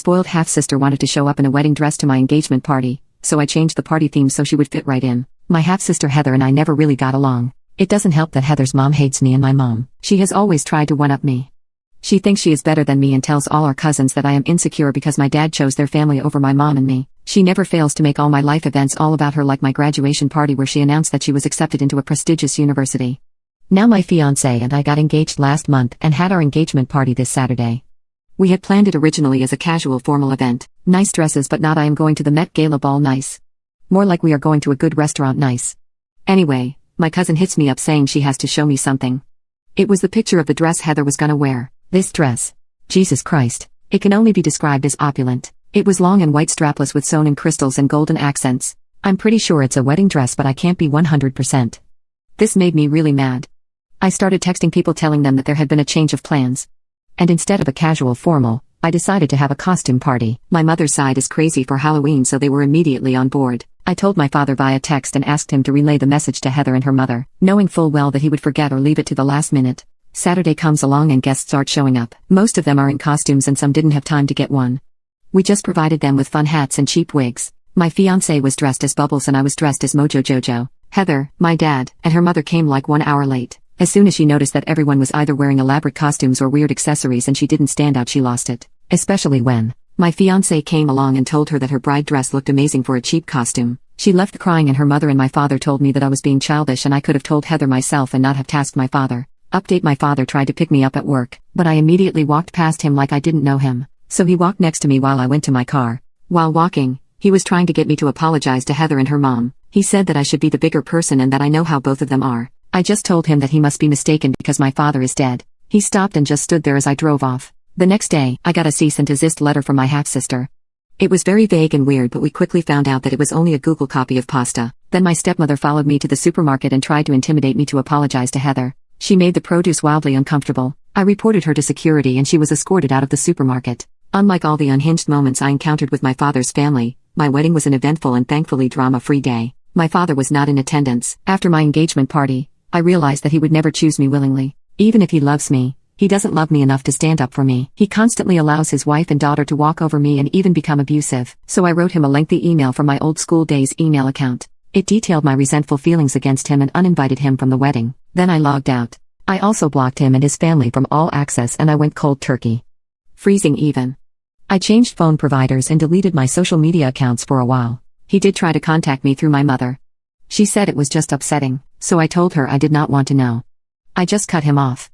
spoiled half-sister wanted to show up in a wedding dress to my engagement party, so I changed the party theme so she would fit right in. My half-sister Heather and I never really got along. It doesn't help that Heather's mom hates me and my mom. She has always tried to one-up me. She thinks she is better than me and tells all our cousins that I am insecure because my dad chose their family over my mom and me. She never fails to make all my life events all about her, like my graduation party where she announced that she was accepted into a prestigious university. Now my fiancé and I got engaged last month and had our engagement party this Saturday. We had planned it originally as a casual formal event. Nice dresses, but not I am going to the Met Gala ball nice. More like we are going to a good restaurant nice. Anyway, my cousin hits me up saying she has to show me something. It was the picture of the dress Heather was gonna wear. This dress. Jesus Christ. It can only be described as opulent. It was long and white, strapless with sewn in crystals and golden accents. I'm pretty sure it's a wedding dress, but I can't be 100%. This made me really mad. I started texting people telling them that there had been a change of plans. And instead of a casual formal, I decided to have a costume party. My mother's side is crazy for Halloween, so they were immediately on board. I told my father via text and asked him to relay the message to Heather and her mother, knowing full well that he would forget or leave it to the last minute. Saturday comes along and guests start showing up. Most of them are in costumes and some didn't have time to get one. We just provided them with fun hats and cheap wigs. My fiancé was dressed as Bubbles and I was dressed as Mojo Jojo. Heather, my dad, and her mother came like 1 hour late. As soon as she noticed that everyone was either wearing elaborate costumes or weird accessories and she didn't stand out, she lost it. Especially when my fiancé came along and told her that her bride dress looked amazing for a cheap costume. She left crying and her mother and my father told me that I was being childish and I could have told Heather myself and not have tasked my father. Update: my father tried to pick me up at work, but I immediately walked past him like I didn't know him. So he walked next to me while I went to my car. While walking, he was trying to get me to apologize to Heather and her mom. He said that I should be the bigger person and that I know how both of them are. I just told him that he must be mistaken because my father is dead. He stopped and just stood there as I drove off. The next day, I got a cease and desist letter from my half-sister. It was very vague and weird, but we quickly found out that it was only a Google copy of pasta. Then my stepmother followed me to the supermarket and tried to intimidate me to apologize to Heather. She made the produce wildly uncomfortable. I reported her to security and she was escorted out of the supermarket. Unlike all the unhinged moments I encountered with my father's family, my wedding was an eventful and thankfully drama-free day. My father was not in attendance. After my engagement party, I realized that he would never choose me willingly. Even if he loves me, he doesn't love me enough to stand up for me. He constantly allows his wife and daughter to walk over me and even become abusive. So I wrote him a lengthy email from my old school days email account. It detailed my resentful feelings against him and uninvited him from the wedding. Then I logged out. I also blocked him and his family from all access and I went cold turkey. Freezing even. I changed phone providers and deleted my social media accounts for a while. He did try to contact me through my mother. She said it was just upsetting, so I told her I did not want to know. I just cut him off.